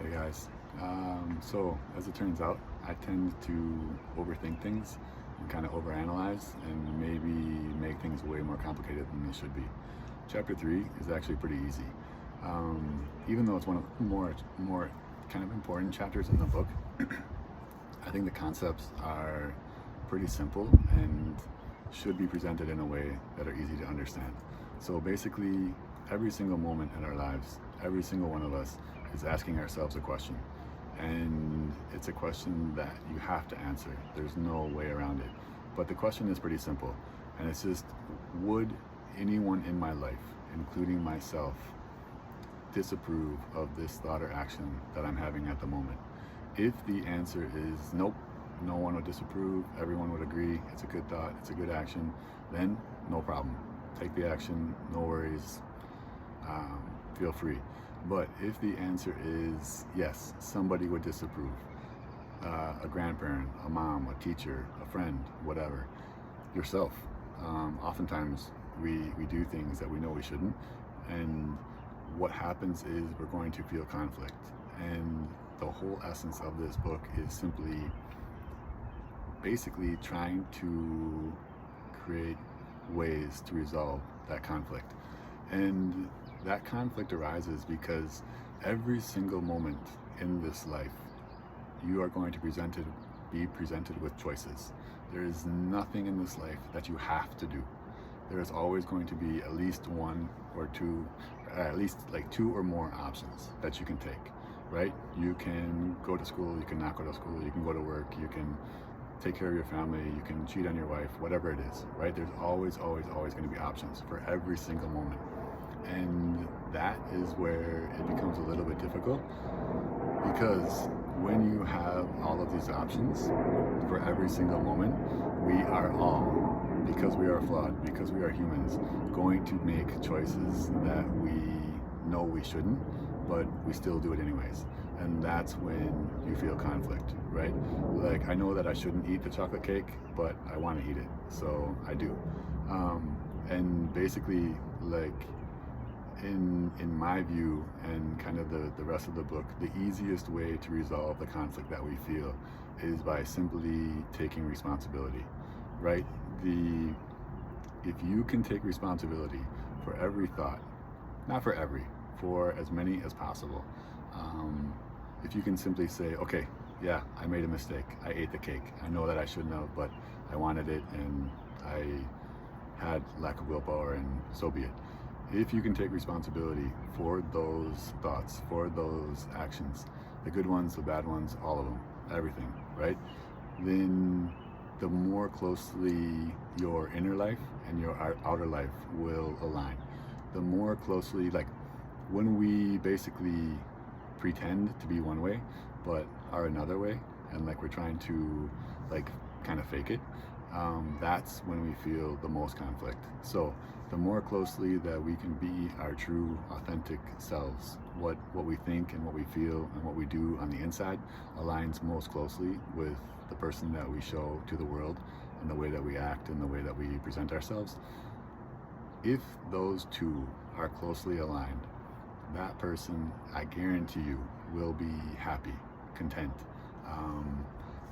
Hey guys. So as it turns out, I tend to overthink things and kind of overanalyze and maybe make things way more complicated than they should be. Chapter 3 is actually pretty easy. Even though it's one of the more kind of important chapters in the book, I think the concepts are pretty simple and should be presented in a way that are easy to understand. So basically, every single moment in our lives, every single one of us is asking ourselves a question. And it's a question that you have to answer. There's no way around it. But the question is pretty simple. And it's just, would anyone in my life, including myself, disapprove of this thought or action that I'm having at the moment? If the answer is nope, no one would disapprove, everyone would agree, it's a good thought, it's a good action, then no problem. Take the action, no worries, feel free. But if the answer is yes, somebody would disapprove, a grandparent, a mom, a teacher, a friend, whatever, yourself. Oftentimes we do things that we know we shouldn't, and what happens is we're going to feel conflict. And the whole essence of this book is simply basically trying to create ways to resolve that conflict. And that conflict arises because every single moment in this life, you are going to be presented with choices. There is nothing in this life that you have to do. There is always going to be at least one or two, at least like two or more options that you can take, right? You can go to school, you can not go to school, you can go to work, you can take care of your family, you can cheat on your wife, whatever it is, right? There's always going to be options for every single moment. And that is where it becomes a little bit difficult, because when you have all of these options for every single moment, we are all, because we are flawed, because we are humans, going to make choices that we know we shouldn't, but we still do it anyways. And that's when you feel conflict, right? Like, I know that I shouldn't eat the chocolate cake, but I want to eat it, so I do. And basically, like, in my view, and kind of the rest of the book, the easiest way to resolve the conflict that we feel is by simply taking responsibility, right? If you can take responsibility for every thought, not for every, for as many as possible, if you can simply say, okay, yeah, I made a mistake, I ate the cake, I know that I shouldn't have, but I wanted it and I had lack of willpower, and so be it. If you can take responsibility for those thoughts, for those actions, the good ones, the bad ones, all of them, everything, right? Then the more closely your inner life and your outer life will align. The more closely, like, when we basically pretend to be one way but are another way, and like we're trying to like kind of fake it, that's when we feel the most conflict. So the more closely that we can be our true authentic selves, what we think and what we feel and what we do on the inside aligns most closely with the person that we show to the world, and the way that we act and the way that we present ourselves. If those two are closely aligned, that person, I guarantee you, will be happy, content,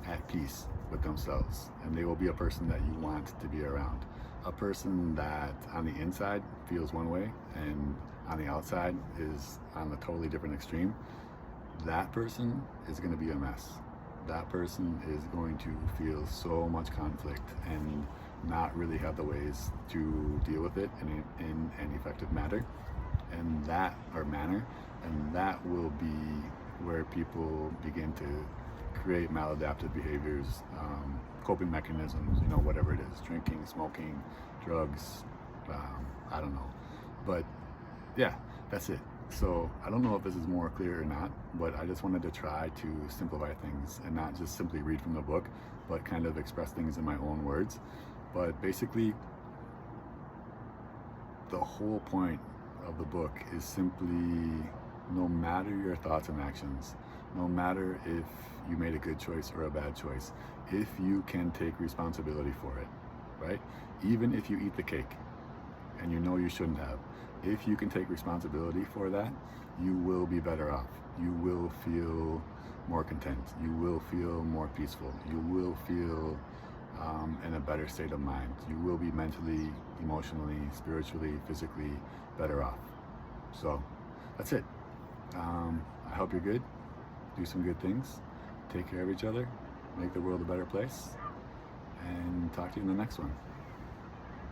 at peace with themselves, and they will be a person that you want to be around. A person that on the inside feels one way and on the outside is on a totally different extreme, that person is going to be a mess. That person is going to feel so much conflict and not really have the ways to deal with it in an effective manner, and that will be where people begin to create maladaptive behaviors, coping mechanisms, whatever it is, drinking, smoking, drugs, I don't know. But yeah, that's it. So I don't know if this is more clear or not, but I just wanted to try to simplify things and not just simply read from the book, but kind of express things in my own words. But basically, the whole point of the book is simply, no matter your thoughts and actions, no matter if you made a good choice or a bad choice, if you can take responsibility for it, right? Even if you eat the cake and you know you shouldn't have, if you can take responsibility for that, you will be better off. you will feel more content. You will feel more peaceful. You will feel in a better state of mind. You will be mentally, emotionally, spiritually, physically better off. So that's it. I hope you're good. Do some good things. Take care of each other. Make the world a better place. And talk to you in the next one.